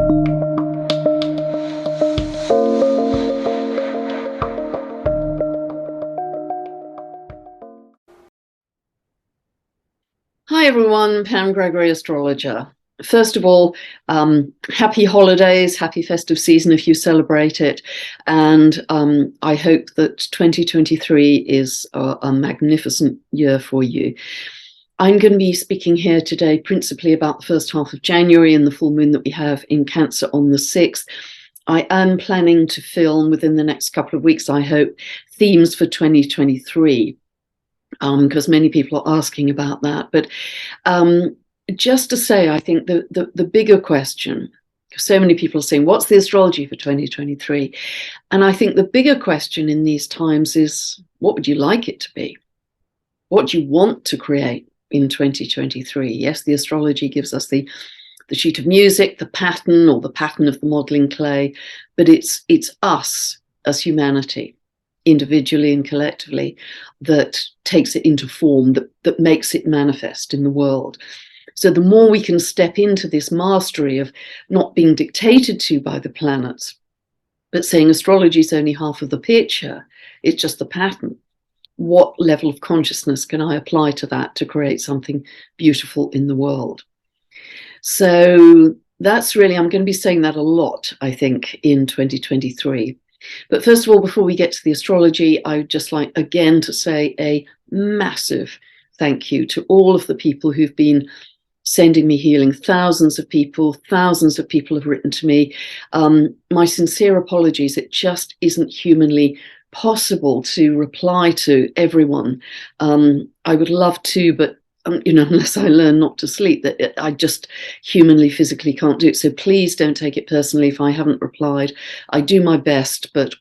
Hi everyone, Pam Gregory, astrologer. First of all, happy holidays, happy festive season if you celebrate it. And I hope that 2023 is a magnificent year for you. I'm going to be speaking here today principally about the first half of January and the full moon that we have in Cancer on the 6th. I am planning to film within the next couple of weeks, I hope, themes for 2023. Because many people are asking about that. But just to say, I think the bigger question, so many people are saying, what's the astrology for 2023? And I think the bigger question in these times is, what would you like it to be? What do you want to create in 2023? Yes, the astrology gives us the sheet of music, the pattern, or the pattern of the modeling clay, but it's us as humanity, individually and collectively, that takes it into form, that makes it manifest in the world. So the more we can step into this mastery of not being dictated to by the planets, but saying astrology is only half of the picture, it's just the pattern. What level of consciousness can I apply to that to create something beautiful in the world? So that's really, I'm going to be saying that a lot, I think, in 2023. But first of all, before we get to the astrology, I would just like again to say a massive thank you to all of the people who've been sending me healing. Thousands of people have written to me. My sincere apologies. It just isn't humanly possible to reply to everyone. I would love to, but unless I learn not to sleep, that I just humanly, physically can't do it. So please don't take it personally if I haven't replied. I do my best, but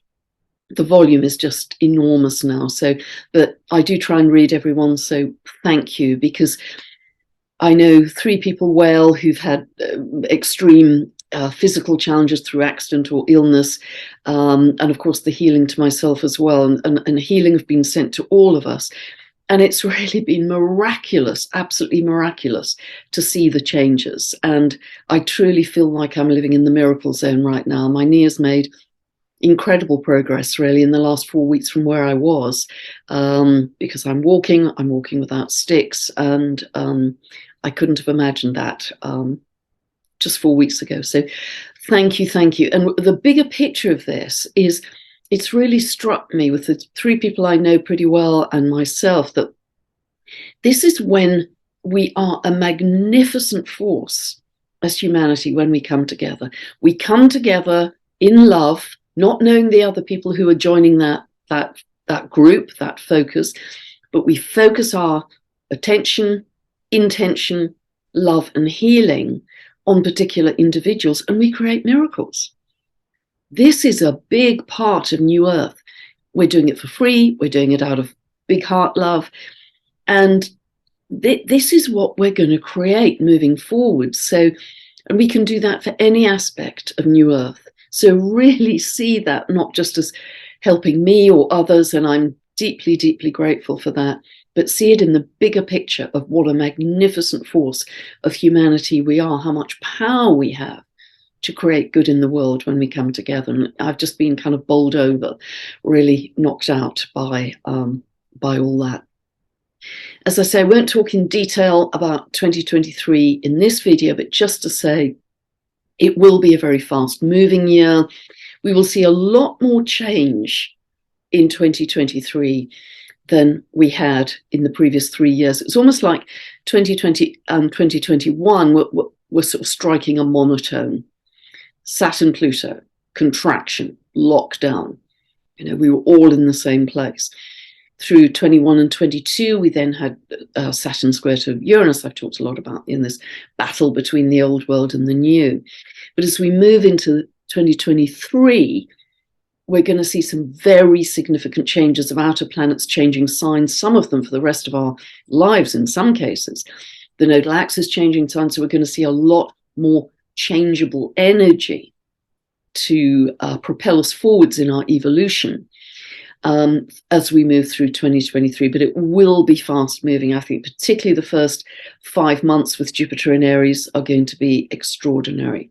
the volume is just enormous now. So, but I do try and read everyone. So thank you, because I know 3 people well who've had extreme physical challenges through accident or illness, and of course the healing to myself as well, and healing have been sent to all of us. And it's really been miraculous, absolutely miraculous, to see the changes. And I truly feel like I'm living in the miracle zone right now. My knee has made incredible progress, really, in the last 4 weeks from where I was, because I'm walking without sticks, and I couldn't have imagined that just 4 weeks ago. So thank you, thank you. And the bigger picture of this is, it's really struck me with the 3 people I know pretty well and myself that this is when we are a magnificent force as humanity when we come together. We come together in love, not knowing the other people who are joining that group, that focus, but we focus our attention, intention, love, and healing on particular individuals, and we create miracles. This is a big part of New Earth. We're doing it for free. We're doing it out of big heart love. And this is what we're going to create moving forward. So, and we can do that for any aspect of New Earth. So really see that not just as helping me or others, and I'm deeply, deeply grateful for that, but see it in the bigger picture of what a magnificent force of humanity we are, how much power we have to create good in the world when we come together. And I've just been kind of bowled over, really knocked out by all that. As I say, I won't talk in detail about 2023 in this video, but just to say it will be a very fast moving year. We will see a lot more change in 2023 than we had in the previous 3 years. It's almost like 2020 and 2021 were sort of striking a monotone. Saturn-Pluto, contraction, lockdown. We were all in the same place. Through 21 and 22, we then had Saturn square to Uranus. I've talked a lot about in this battle between the old world and the new. But as we move into 2023, we're going to see some very significant changes of outer planets changing signs, some of them for the rest of our lives in some cases. The nodal axis changing signs, so we're going to see a lot more changeable energy to propel us forwards in our evolution as we move through 2023. But it will be fast moving. I think particularly the first 5 months with Jupiter in Aries are going to be extraordinary.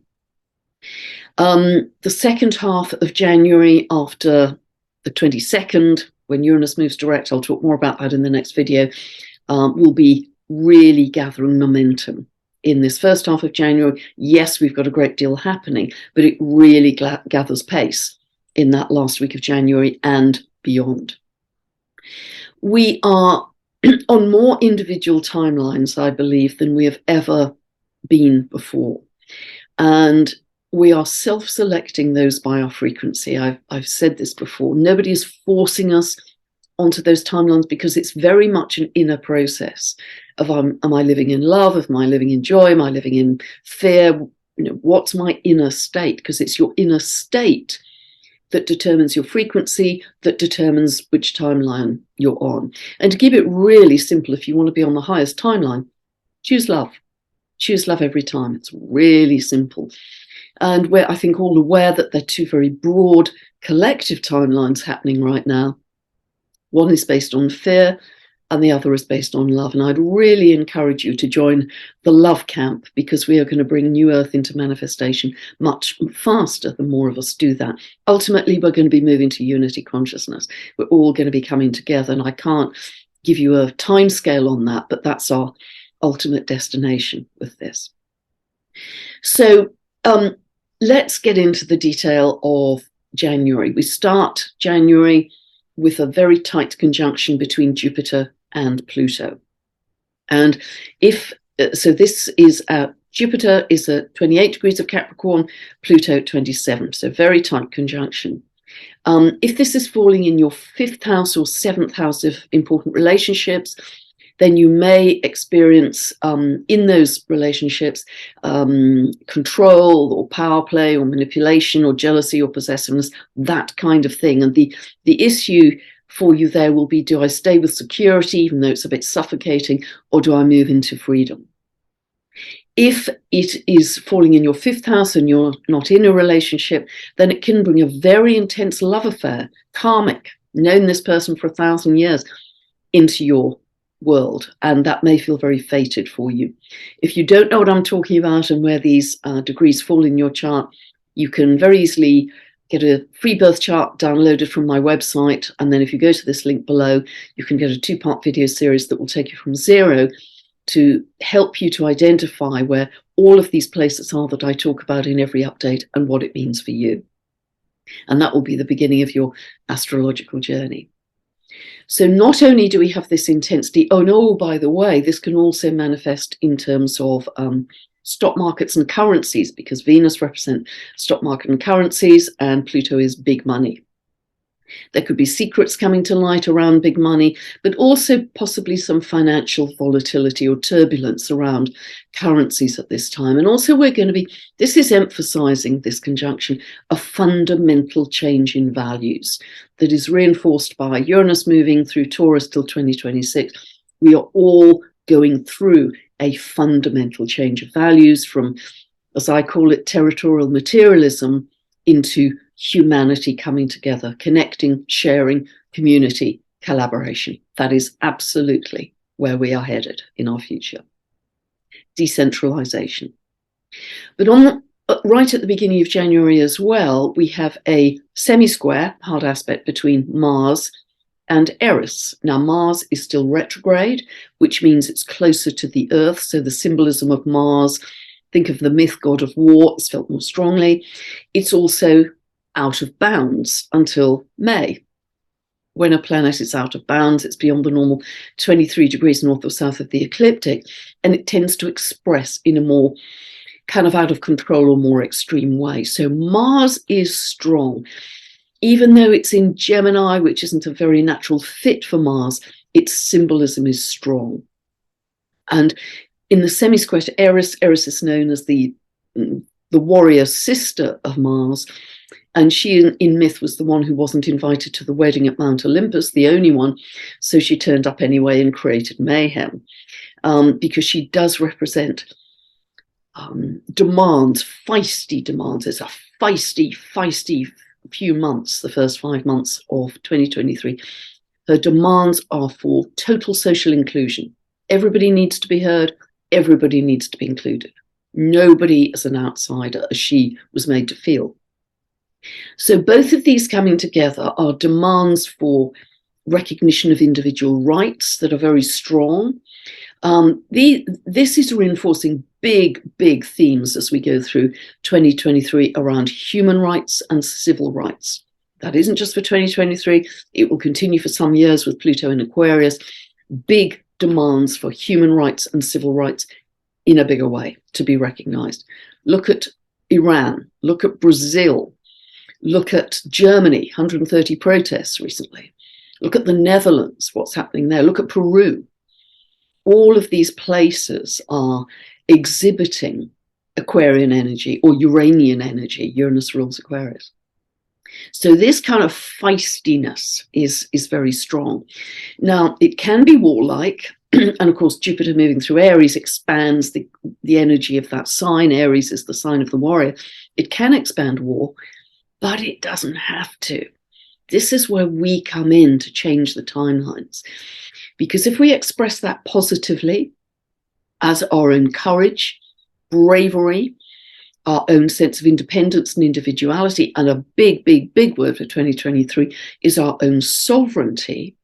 The second half of January, after the 22nd, when Uranus moves direct, I'll talk more about that in the next video, will be really gathering momentum. In this first half of January, yes, we've got a great deal happening, but it really gathers pace in that last week of January and beyond. We are on more individual timelines, I believe, than we have ever been before. And we are self-selecting those by our frequency. I've said this before. Nobody is forcing us onto those timelines, because it's very much an inner process of am I living in love? Am I living in joy? Am I living in fear? You know, what's my inner state? Because it's your inner state that determines your frequency, that determines which timeline you're on. And to keep it really simple, if you want to be on the highest timeline, choose love. Choose love every time. It's really simple. And we're, I think, all aware that there are two very broad collective timelines happening right now. One is based on fear and the other is based on love. And I'd really encourage you to join the love camp, because we are going to bring New Earth into manifestation much faster the more of us do that. Ultimately, we're going to be moving to unity consciousness. We're all going to be coming together. And I can't give you a time scale on that, but that's our ultimate destination with this. So let's get into the detail of January. We start January with a very tight conjunction between Jupiter and Pluto. And so this is Jupiter is at 28 degrees of Capricorn, Pluto at 27, so very tight conjunction. If this is falling in your 5th house or 7th house of important relationships, then you may experience in those relationships control or power play or manipulation or jealousy or possessiveness, that kind of thing. And the issue for you there will be, do I stay with security, even though it's a bit suffocating, or do I move into freedom? If it is falling in your 5th house and you're not in a relationship, then it can bring a very intense love affair, karmic, known this person for 1,000 years, into your world, and that may feel very fated for you. If you don't know what I'm talking about and where these degrees fall in your chart, you can very easily get a free birth chart downloaded from my website, and then if you go to this link below, you can get a 2-part video series that will take you from zero to help you to identify where all of these places are that I talk about in every update and what it means for you. And that will be the beginning of your astrological journey. So not only do we have this intensity, oh no, by the way, this can also manifest in terms of stock markets and currencies, because Venus represents stock market and currencies and Pluto is big money. There could be secrets coming to light around big money, but also possibly some financial volatility or turbulence around currencies at this time. And also this is emphasizing, this conjunction, a fundamental change in values that is reinforced by Uranus moving through Taurus till 2026. We are all going through a fundamental change of values from, as I call it, territorial materialism into humanity coming together, connecting, sharing, community, collaboration. That is absolutely where we are headed in our future. Decentralization. But right at the beginning of January as well, we have a semi-square, hard aspect between Mars and Eris. Now, Mars is still retrograde, which means it's closer to the Earth. So the symbolism of Mars, think of the myth god of war, is felt more strongly. It's also out of bounds until May. When a planet is out of bounds, it's beyond the normal 23 degrees north or south of the ecliptic, and it tends to express in a more kind of out of control or more extreme way. So Mars is strong. Even though it's in Gemini, which isn't a very natural fit for Mars, its symbolism is strong. And in the semi-square to Eris, Eris is known as the warrior sister of Mars. And she, in myth, was the one who wasn't invited to the wedding at Mount Olympus, the only one. So she turned up anyway and created mayhem, because she does represent demands, feisty demands. It's a feisty few months, the first 5 months of 2023. Her demands are for total social inclusion. Everybody needs to be heard. Everybody needs to be included. Nobody as an outsider, as she was made to feel. So both of these coming together are demands for recognition of individual rights that are very strong. This is reinforcing big themes as we go through 2023 around human rights and civil rights. That isn't just for 2023. It will continue for some years with Pluto in Aquarius. Big demands for human rights and civil rights in a bigger way to be recognized. Look at Iran, look at Brazil, look at Germany, 130 protests recently. Look at the Netherlands, what's happening there. Look at Peru. All of these places are exhibiting Aquarian energy or Uranian energy. Uranus rules Aquarius. So this kind of feistiness is very strong. Now, it can be warlike. And of course, Jupiter moving through Eris expands the energy of that sign. Eris is the sign of the warrior. It can expand war, but it doesn't have to. This is where we come in to change the timelines. Because if we express that positively as our own courage, bravery, our own sense of independence and individuality, and a big word for 2023 is our own sovereignty,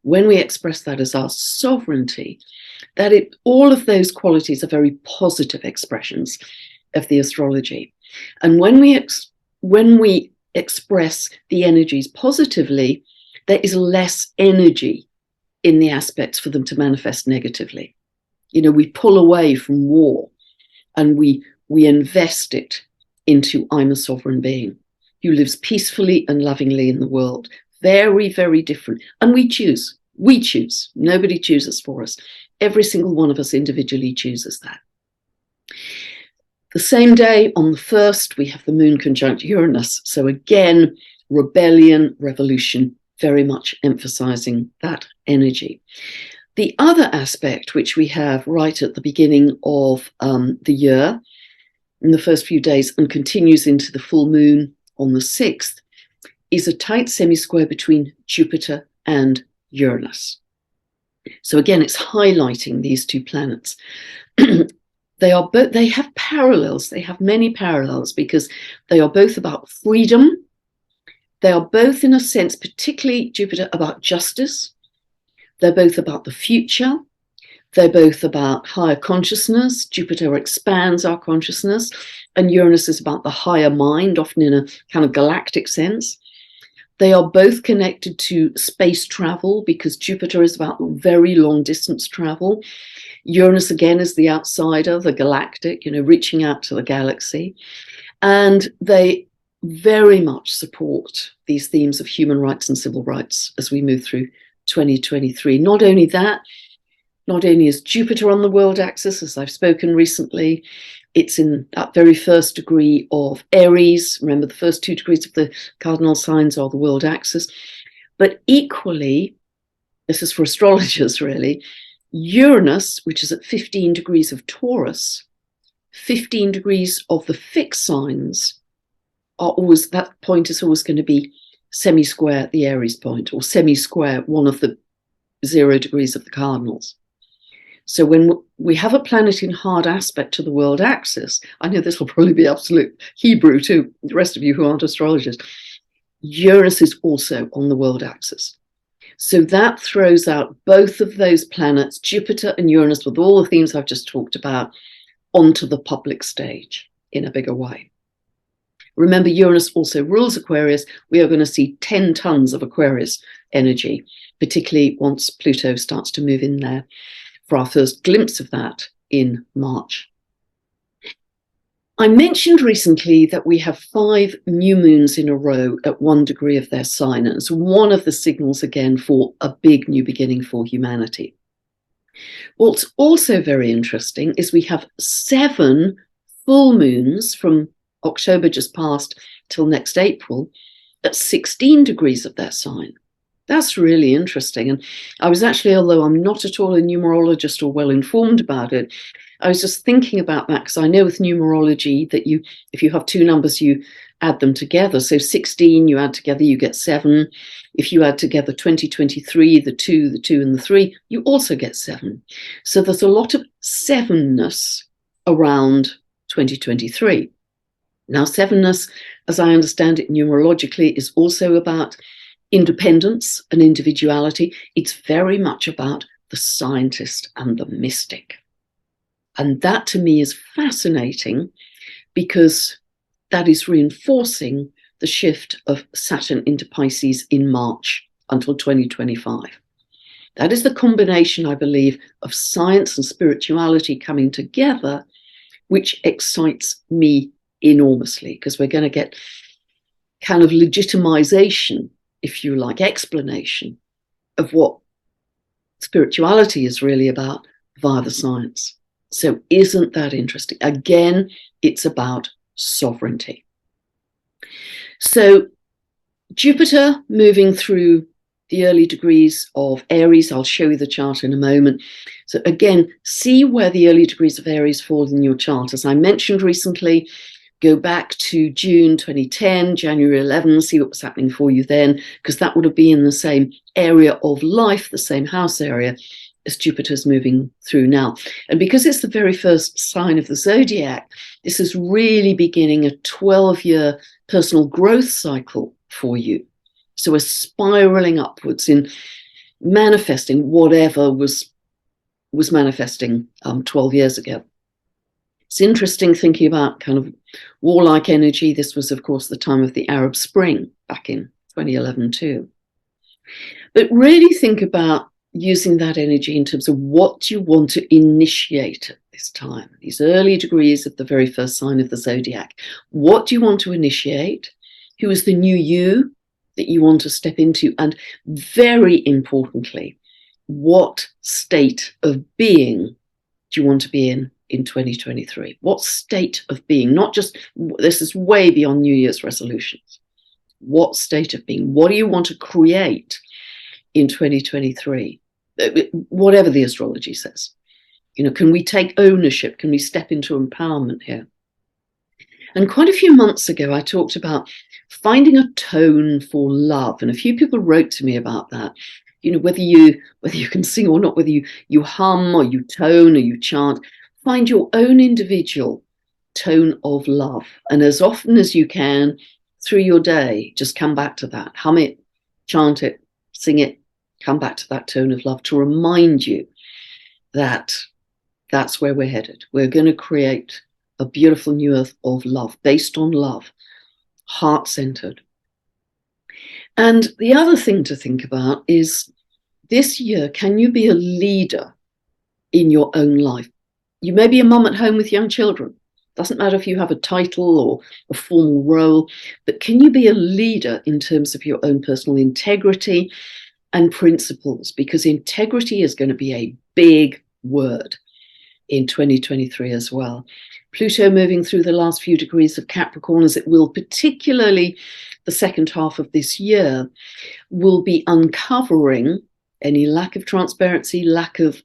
when we express that as our sovereignty, all of those qualities are very positive expressions of the astrology. And when we express the energies positively, there is less energy in the aspects for them to manifest negatively. We pull away from war and we invest it into I'm a sovereign being who lives peacefully and lovingly in the world. Very different. And we choose. Nobody chooses for us. Every single one of us individually chooses that. The same day, on the 1st, we have the moon conjunct Uranus. So again, rebellion, revolution, very much emphasizing that energy. The other aspect, which we have right at the beginning of the year, in the first few days, and continues into the full moon on the 6th, is a tight semi-square between Jupiter and Uranus. So again, it's highlighting these two planets. They have parallels. They have many parallels because they are both about freedom. They are both, in a sense, particularly Jupiter, about justice. They're both about the future. They're both about higher consciousness. Jupiter expands our consciousness, and Uranus is about the higher mind, often in a kind of galactic sense. They are both connected to space travel because Jupiter is about very long distance travel. Uranus, again, is the outsider, the galactic, reaching out to the galaxy. And they very much support these themes of human rights and civil rights as we move through 2023. Not only that, not only is Jupiter on the world axis, as I've spoken recently, it's in that very first degree of Eris. Remember, the first 2 degrees of the cardinal signs are the world axis. But equally, this is for astrologers really, Uranus, which is at 15 degrees of Taurus, 15 degrees of the fixed signs, that point is always going to be semi-square the Aries point, or semi-square one of the 0 degrees of the cardinals. So when we have a planet in hard aspect to the world axis, I know this will probably be absolute Hebrew to the rest of you who aren't astrologers, Uranus is also on the world axis. So that throws out both of those planets, Jupiter and Uranus, with all the themes I've just talked about, onto the public stage in a bigger way. Remember, Uranus also rules Aquarius. We are going to see 10 tons of Aquarius energy, particularly once Pluto starts to move in there, for our first glimpse of that in March. I mentioned recently that we have 5 new moons in a row at 1 degree of their sign. And it's one of the signals, again, for a big new beginning for humanity. What's also very interesting is we have 7 full moons from October just past till next April at 16 degrees of their sign. That's really interesting. And I was actually, although I'm not at all a numerologist or well informed about it, I was just thinking about that because I know with numerology that if you have 2 numbers, you add them together. So 16 you add together, you get 7. If you add together 2023, the 2 and the 3, you also get 7. So there's a lot of sevenness around 2023. Now, sevenness, as I understand it numerologically, is also about independence and individuality. It's very much about the scientist and the mystic. And that to me is fascinating, because that is reinforcing the shift of Saturn into Pisces in March until 2025. That is the combination, I believe, of science and spirituality coming together, which excites me enormously, because we're going to get kind of legitimization, if you like, explanation of what spirituality is really about via the science. So isn't that interesting? Again, it's about sovereignty. So Jupiter moving through the early degrees of Eris. I'll show you the chart in a moment. So again, see where the early degrees of Eris fall in your chart. As I mentioned recently, go back to June 2010, January 11, see what was happening for you then, because that would have been in the same area of life, the same house area as Jupiter's moving through now. And because it's the very first sign of the zodiac, this is really beginning a 12-year personal growth cycle for you. So we're spiraling upwards in manifesting whatever was manifesting 12 years ago. It's interesting thinking about kind of warlike energy. This was, of course, the time of the Arab Spring back in 2011 too. But really think about using that energy in terms of what you want to initiate at this time, these early degrees of the very first sign of the zodiac. What do you want to initiate? Who is the new you that you want to step into? And very importantly, what state of being do you want to be in 2023? What state of being? Not just, this is way beyond New Year's resolutions. What state of being? What do you want to create in 2023? Whatever the astrology says. You know, can we take ownership? Can we step into empowerment here? And quite a few months ago, I talked about finding a tone for love. And a few people wrote to me about that. You know, whether you can sing or not, whether you hum or you tone or you chant, find your own individual tone of love. And as often as you can through your day, just come back to that. Hum it, chant it, sing it, come back to that tone of love to remind you that that's where we're headed. We're going to create a beautiful new earth of love, based on love, heart-centered. And the other thing to think about is this year, can you be a leader in your own life? You may be a mum at home with young children. Doesn't matter if you have a title or a formal role, but can you be a leader in terms of your own personal integrity and principles? Because integrity is going to be a big word in 2023 as well. Pluto moving through the last few degrees of Capricorn, as it will, particularly the second half of this year, will be uncovering any lack of transparency, lack of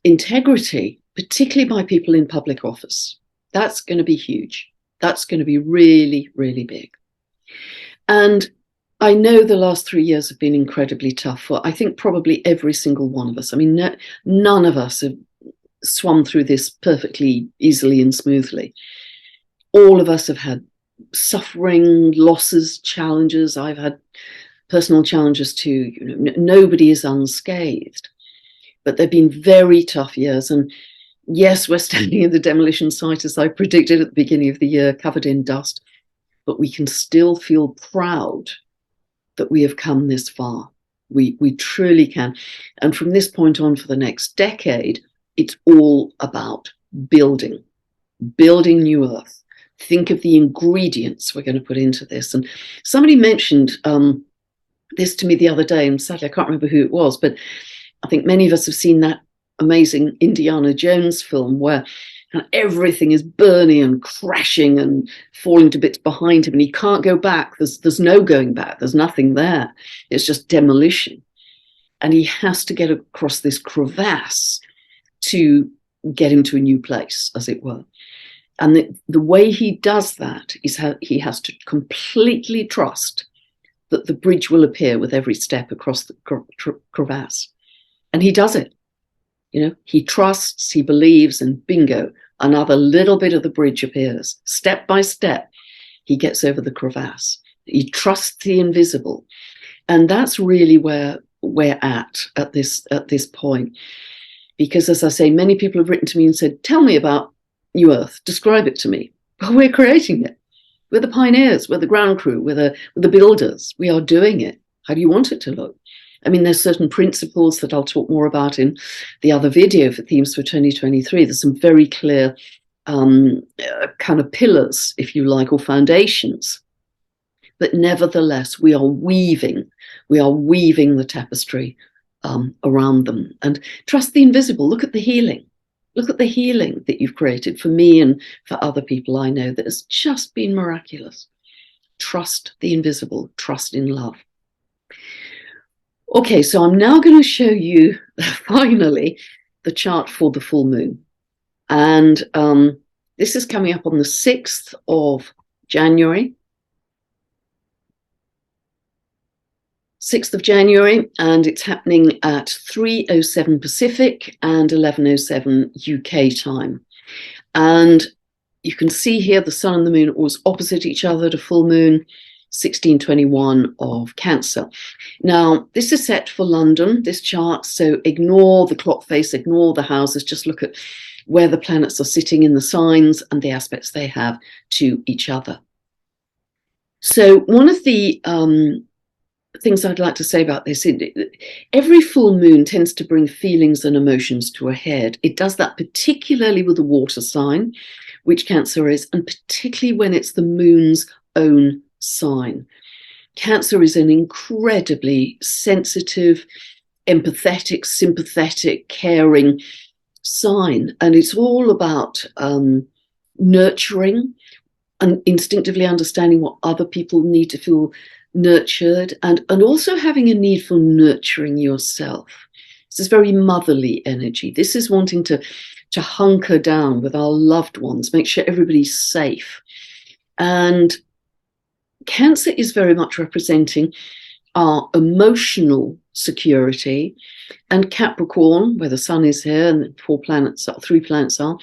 integrity, particularly by people in public office. That's going to be huge. That's going to be really, really big. And I know the last 3 years have been incredibly tough for, I think, probably every single one of us. I mean, none of us have swum through this perfectly easily and smoothly. All of us have had suffering, losses, challenges. I've had personal challenges too. You know, nobody is unscathed, but they've been very tough years. And yes, we're standing in the demolition site, as I predicted at the beginning of the year, covered in dust, but we can still feel proud that we have come this far. We truly can. And from this point on for the next decade, it's all about building new earth. Think of the ingredients we're going to put into this. And somebody mentioned this to me the other day, and sadly I can't remember who it was, but I think many of us have seen that amazing Indiana Jones film where everything is burning and crashing and falling to bits behind him, and he can't go back. There's no going back. There's nothing there. It's just demolition. And he has to get across this crevasse to get him to a new place, as it were. And the way he does that is he has to completely trust that the bridge will appear with every step across the crevasse. And he does it. You know, he trusts, he believes, and bingo, another little bit of the bridge appears. Step by step, he gets over the crevasse. He trusts the invisible. And that's really where we're at this point. Because, as I say, many people have written to me and said, tell me about New Earth, describe it to me. Well, we're creating it. We're the pioneers, we're the ground crew, we're the builders. We are doing it. How do you want it to look? I mean, there's certain principles that I'll talk more about in the other video for themes for 2023. There's some very clear kind of pillars, if you like, or foundations. But nevertheless, we are weaving the tapestry around them. And trust the invisible. Look at the healing. Look at the healing that you've created for me and for other people I know that has just been miraculous. Trust the invisible. Trust in love. Okay, so I'm now going to show you, finally, the chart for the full moon. And this is coming up on the 6th of January. 6th of January, and it's happening at 3:07 Pacific and 11:07 UK time. And you can see here the sun and the moon was opposite each other to full moon, 1621 of Cancer. Now, this is set for London, this chart, so ignore the clock face, ignore the houses, just look at where the planets are sitting in the signs and the aspects they have to each other. So one of the things I'd like to say about this, every full moon tends to bring feelings and emotions to a head. It does that particularly with the water sign, which Cancer is, and particularly when it's the moon's own sign. Cancer is an incredibly sensitive, empathetic, sympathetic, caring sign, and it's all about nurturing and instinctively understanding what other people need to feel nurtured, and also having a need for nurturing yourself. This is very motherly energy. This is wanting to hunker down with our loved ones, make sure everybody's safe. And Cancer is very much representing our emotional security, and Capricorn, where the sun is here and three planets are,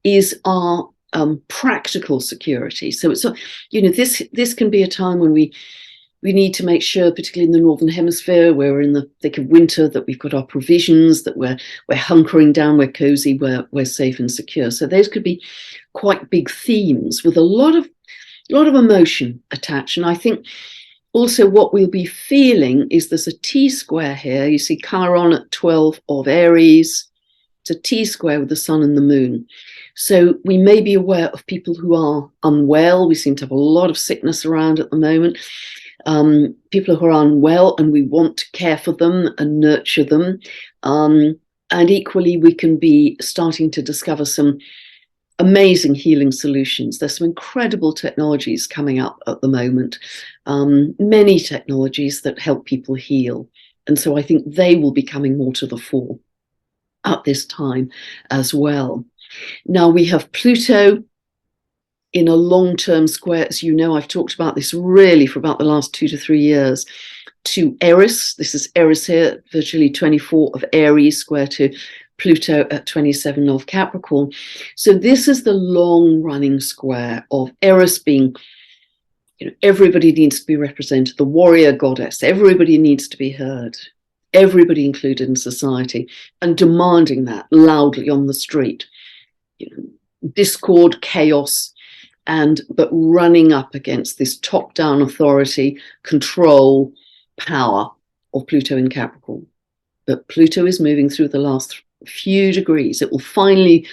is our practical security. So it's, this can be a time when we need to make sure, particularly in the Northern Hemisphere, where we're in the thick of winter, that we've got our provisions, that we're hunkering down, we're cozy, we're safe and secure. So those could be quite big themes with a lot of emotion attached. And I think also what we'll be feeling is there's a T-square here. You see Chiron at 12 of Eris. It's a T-square with the sun and the moon. So we may be aware of people who are unwell. We seem to have a lot of sickness around at the moment. People who are unwell, and we want to care for them and nurture them. And equally, we can be starting to discover some amazing healing solutions. There's some incredible technologies coming up at the moment, many technologies that help people heal. And so I think they will be coming more to the fore at this time as well. Now we have Pluto in a long-term square. As you know, I've talked about this really for about the last 2 to 3 years, to Eris. This is Eris here, virtually 24 of Aries, square to Pluto at 27 of Capricorn. So this is the long-running square of Eris being, everybody needs to be represented, the warrior goddess. Everybody needs to be heard, everybody included in society, and demanding that loudly on the street. Discord, chaos, but running up against this top-down authority, control, power of Pluto in Capricorn. But Pluto is moving through the last few degrees. It will finally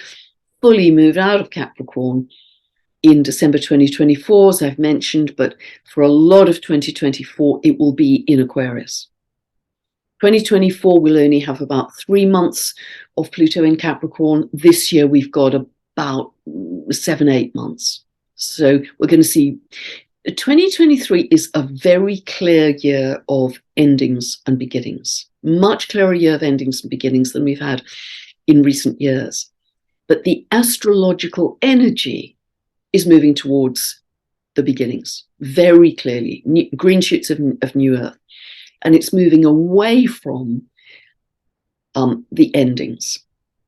fully move out of Capricorn in December 2024, as I've mentioned, but for a lot of 2024, it will be in Aquarius. 2024 will only have about 3 months of Pluto in Capricorn. This year, we've got about 7-8 months. So we're going to see 2023 is a very clear year of endings and beginnings, much clearer year of endings and beginnings than we've had in recent years. But the astrological energy is moving towards the beginnings very clearly, green shoots of new earth. And it's moving away from the endings.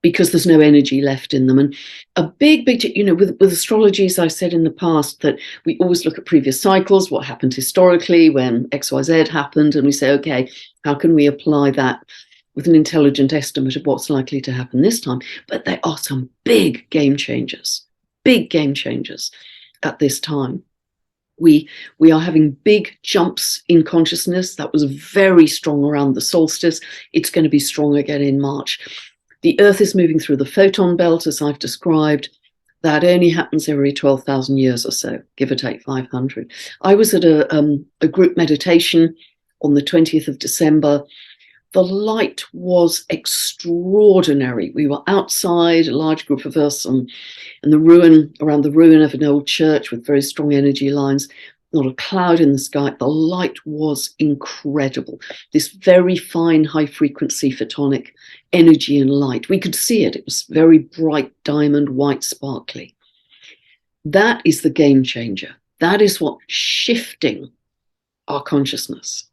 because there's no energy left in them. And a big, with astrology, as I've said in the past, that we always look at previous cycles, what happened historically when XYZ happened, and we say, okay, how can we apply that with an intelligent estimate of what's likely to happen this time? But there are some big game changers at this time. We are having big jumps in consciousness. That was very strong around the solstice. It's going to be strong again in March. The Earth is moving through the photon belt, as I've described. That only happens every 12,000 years or so, give or take 500. I was at a group meditation on the 20th of December. The light was extraordinary. We were outside, a large group of us, and around the ruin of an old church with very strong energy lines. Not a cloud in the sky. The light was incredible. This very fine, high-frequency photonic energy and light. We could see it. It was very bright, diamond, white, sparkly. That is the game changer. That is what's shifting our consciousness.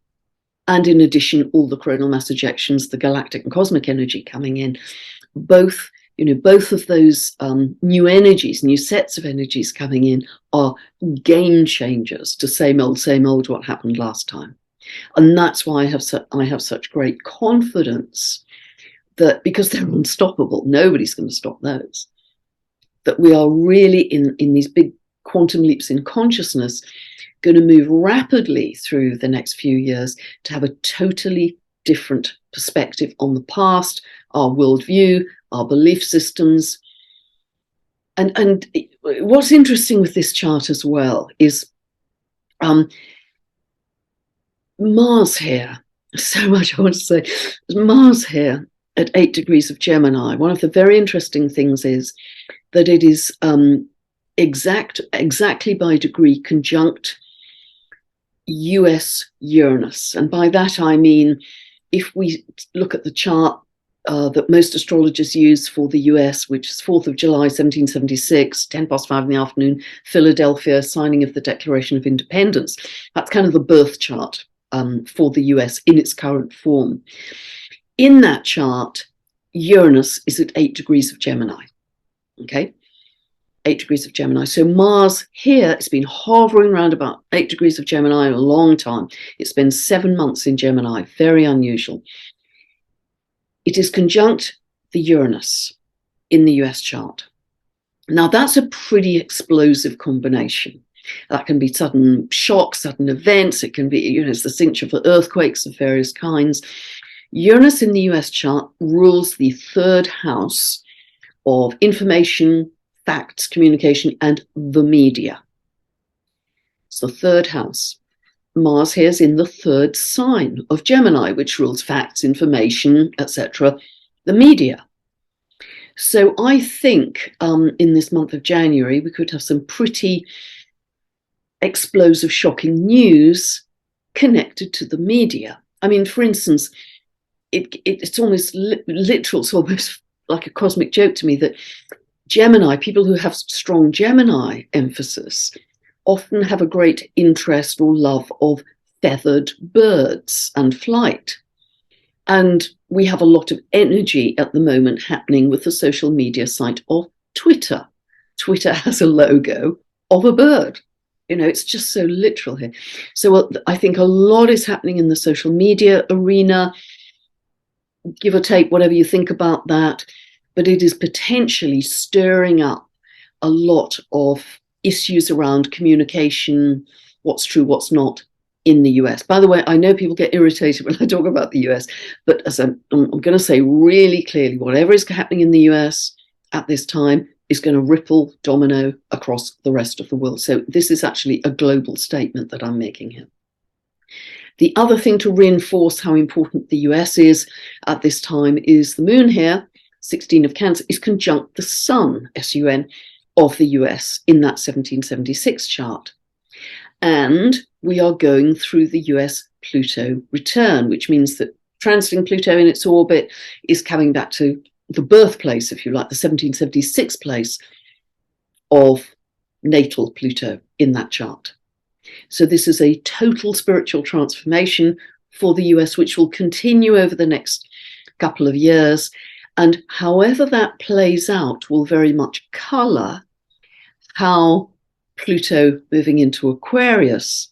And in addition, all the coronal mass ejections, the galactic and cosmic energy coming in, both of those new energies, new sets of energies coming in are game changers to same old what happened last time. And that's why I have such great confidence that, because they're unstoppable, nobody's going to stop those, that we are really in these big quantum leaps in consciousness going to move rapidly through the next few years to have a totally different perspective on the past, our worldview, our belief systems. And what's interesting with this chart as well is Mars here. So much I want to say. Mars here at 8 degrees of Gemini. One of the very interesting things is that it is exactly by degree conjunct US Uranus. And by that I mean, if we look at the chart that most astrologers use for the US, which is 4th of July, 1776, 10 past 5 in the afternoon, Philadelphia, signing of the Declaration of Independence. That's kind of the birth chart for the US in its current form. In that chart, Uranus is at 8 degrees of Gemini. Okay? 8 degrees of Gemini. So Mars here has been hovering around about 8 degrees of Gemini a long time. It's been 7 months in Gemini, very unusual. It is conjunct the Uranus in the US chart. Now that's a pretty explosive combination. That can be sudden shocks, sudden events. It can be, it's the signature for earthquakes of various kinds. Uranus in the US chart rules the 3rd house of information, facts, communication, and the media. It's the 3rd house. Mars here is in the 3rd sign of Gemini, which rules facts, information, etc., the media. So I think in this month of January, we could have some pretty explosive, shocking news connected to the media. I mean, for instance, it's almost literal, it's almost like a cosmic joke to me that Gemini, people who have strong Gemini emphasis, often have a great interest or love of feathered birds and flight. And we have a lot of energy at the moment happening with the social media site of Twitter. Twitter has a logo of a bird. It's just so literal here. So I think a lot is happening in the social media arena, give or take whatever you think about that. But it is potentially stirring up a lot of issues around communication, what's true, what's not in the US. By the way, I know people get irritated when I talk about the US, but as I'm going to say really clearly, whatever is happening in the US at this time is going to ripple, domino across the rest of the world. So this is actually a global statement that I'm making here. The other thing to reinforce how important the US is at this time is the moon here, 16 of Cancer, is conjunct the sun, S-U-N, of the US in that 1776 chart. And we are going through the US Pluto return, which means that transiting Pluto in its orbit is coming back to the birthplace, if you like, the 1776 place of natal Pluto in that chart. So this is a total spiritual transformation for the US, which will continue over the next couple of years. And however that plays out will very much colour how Pluto moving into Aquarius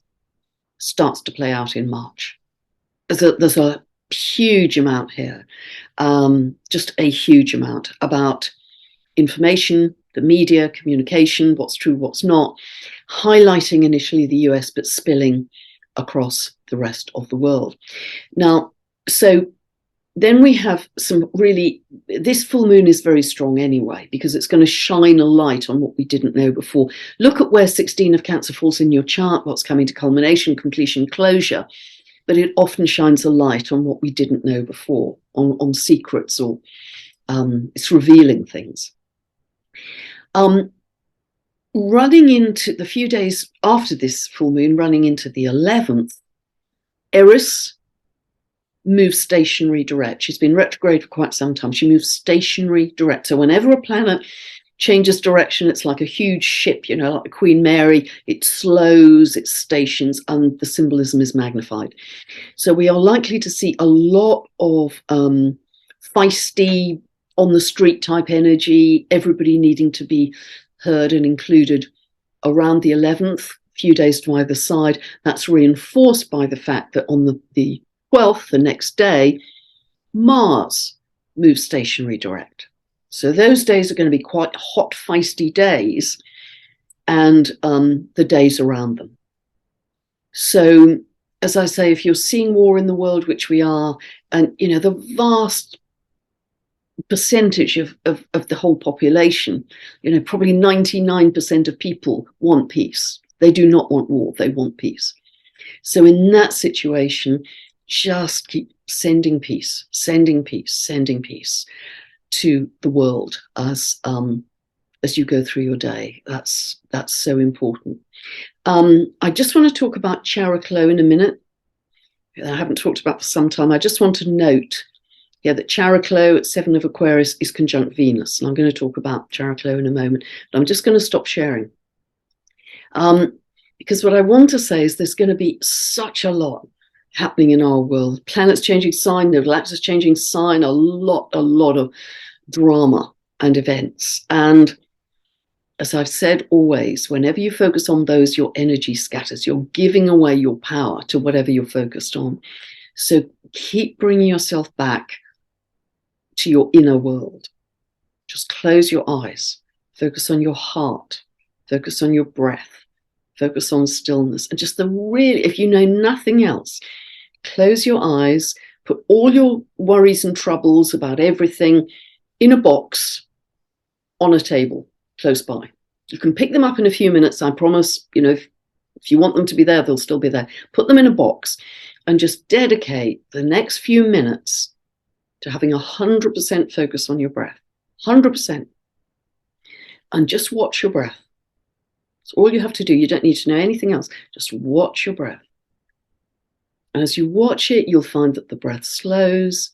starts to play out in March. There's a huge amount here, just a huge amount about information, the media, communication, what's true, what's not, highlighting initially the US, but spilling across the rest of the world. Now, so then we have some really, this full moon is very strong anyway, because it's going to shine a light on what we didn't know before. Look at where 16 of Cancer falls in your chart, what's coming to culmination, completion, closure. But it often shines a light on what we didn't know before, on secrets, or it's revealing things. Running into the few days after this full moon, running into the 11th, Eris moves stationary direct. She's been retrograde for quite some time. She moves stationary direct. So whenever a planet changes direction, it's like a huge ship, you know, like Queen Mary. It slows, it stations, and the symbolism is magnified. So we are likely to see a lot of feisty, on the street type energy, everybody needing to be heard and included around the 11th, few days to either side. That's reinforced by the fact that on the 12th, the next day, Mars moves stationary direct. So those days are going to be quite hot, feisty days, and the days around them. So, as I say, if you're seeing war in the world, which we are, and you know the vast percentage of the whole population, you know, probably 99% of people want peace. They do not want war, they want peace. So in that situation, just keep sending peace, sending peace, sending peace to the world as you go through your day. That's so important. I just want to talk about Chariklo in a minute. I haven't talked about for some time. I just want to note, that Chariklo at 7 of Aquarius is conjunct Venus, and I'm going to talk about Chariklo in a moment. But I'm just going to stop sharing, because what I want to say is there's going to be such a lot happening in our world. Planets changing sign, nodal axis changing sign, a lot of drama and events. And as I've said always, whenever you focus on those, your energy scatters. You're giving away your power to whatever you're focused on. So keep bringing yourself back to your inner world. Just close your eyes, focus on your heart, focus on your breath, focus on stillness, and just if you know nothing else, close your eyes, put all your worries and troubles about everything in a box on a table close by. You can pick them up in a few minutes, I promise. You know, if you want them to be there, they'll still be there. Put them in a box and just dedicate the next few minutes to having 100% focus on your breath, 100%. And just watch your breath. It's all you have to do. You don't need to know anything else. Just watch your breath. And as you watch it, you'll find that the breath slows,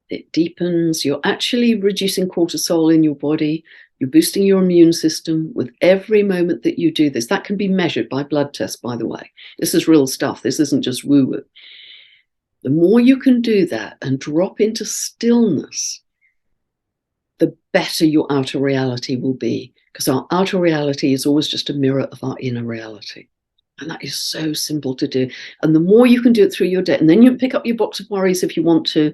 it deepens. You're actually reducing cortisol in your body. You're boosting your immune system with every moment that you do this. That can be measured by blood tests, by the way. This is real stuff. This isn't just woo-woo. The more you can do that and drop into stillness, the better your outer reality will be, because our outer reality is always just a mirror of our inner reality. And that is so simple to do. And the more you can do it through your day, and then you can pick up your box of worries if you want to,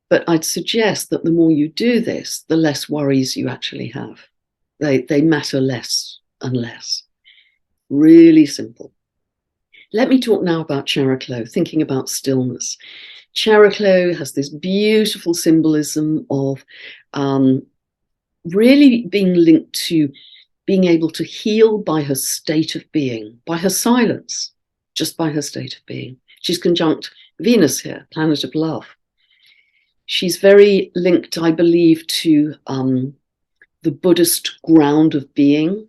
but I'd suggest that the more you do this, the less worries you actually have. They matter less and less. Really simple. Let me talk now about Chariklo, thinking about stillness. Chariklo has this beautiful symbolism of really being linked to being able to heal by her state of being, by her silence, just by her state of being. She's conjunct Venus here, planet of love. She's very linked, I believe, to the Buddhist ground of being,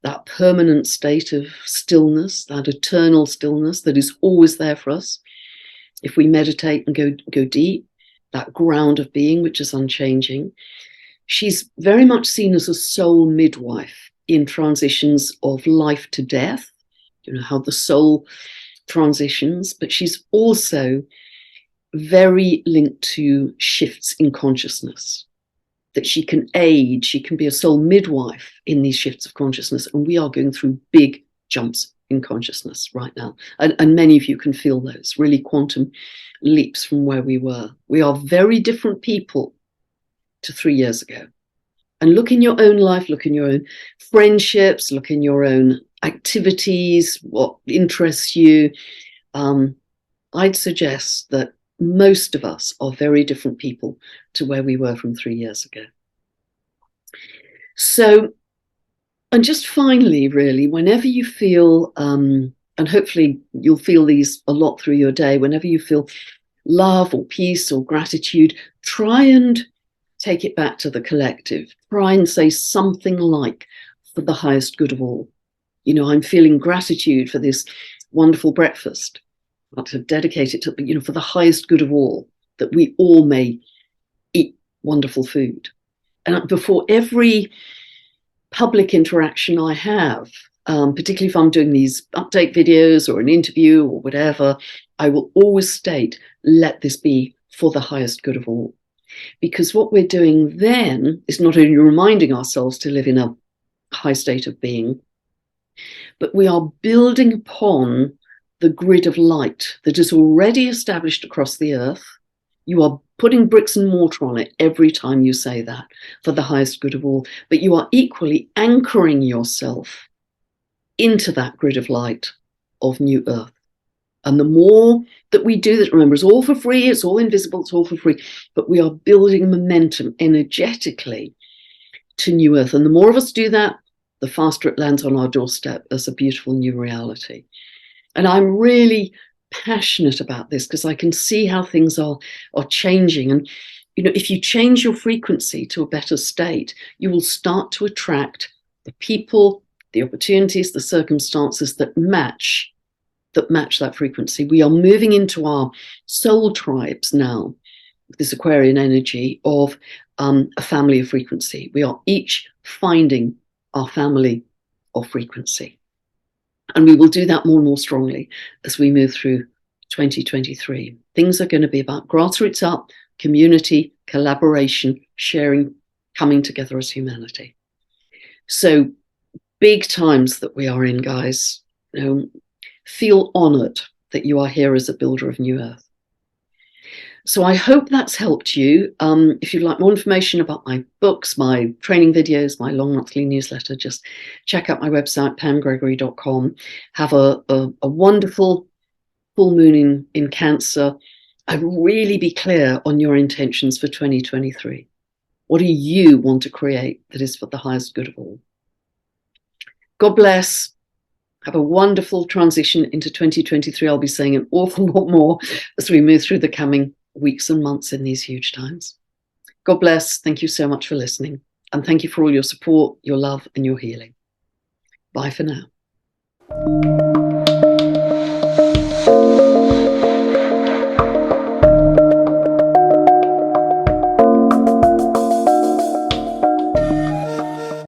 that permanent state of stillness, that eternal stillness that is always there for us. If we meditate and go deep, that ground of being, which is unchanging. She's very much seen as a soul midwife in transitions of life to death, you know, how the soul transitions, but she's also very linked to shifts in consciousness, that she can aid, she can be a soul midwife in these shifts of consciousness. And we are going through big jumps in consciousness right now. And many of you can feel those really quantum leaps from where we were. We are very different people to 3 years ago. And look in your own life, look in your own friendships, look in your own activities, what interests you. I'd suggest that most of us are very different people to where we were from 3 years ago. So, and just finally, really, whenever you feel, and hopefully you'll feel these a lot through your day, whenever you feel love or peace or gratitude, try and take it back to the collective. Try and say something like, for the highest good of all. You know, I'm feeling gratitude for this wonderful breakfast. Not to dedicate it to, you know, for the highest good of all, that we all may eat wonderful food. And before every public interaction I have, particularly if I'm doing these update videos or an interview or whatever, I will always state, let this be for the highest good of all. Because what we're doing then is not only reminding ourselves to live in a high state of being, but we are building upon the grid of light that is already established across the earth. You are putting bricks and mortar on it every time you say that, for the highest good of all, but you are equally anchoring yourself into that grid of light of new earth. And the more that we do that, remember, it's all for free, it's all invisible, it's all for free, but we are building momentum energetically to new earth. And the more of us do that, the faster it lands on our doorstep as a beautiful new reality. And I'm really passionate about this because I can see how things are changing. And, you know, if you change your frequency to a better state, you will start to attract the people, the opportunities, the circumstances that match that frequency. We are moving into our soul tribes now, with this Aquarian energy of a family of frequency. We are each finding our family of frequency. And we will do that more and more strongly as we move through 2023. Things are going to be about grassroots up, community, collaboration, sharing, coming together as humanity. So big times that we are in, guys. You know, feel honored that you are here as a builder of new earth. So I hope that's helped you. If you'd like more information about my books, my training videos, my long monthly newsletter, just check out my website, pamgregory.com. Have a wonderful full moon in Cancer. And really be clear on your intentions for 2023. What do you want to create that is for the highest good of all? God bless. Have a wonderful transition into 2023. I'll be saying an awful lot more as we move through the coming weeks and months in these huge times. God bless. Thank you so much for listening. And thank you for all your support, your love, and your healing. Bye for now.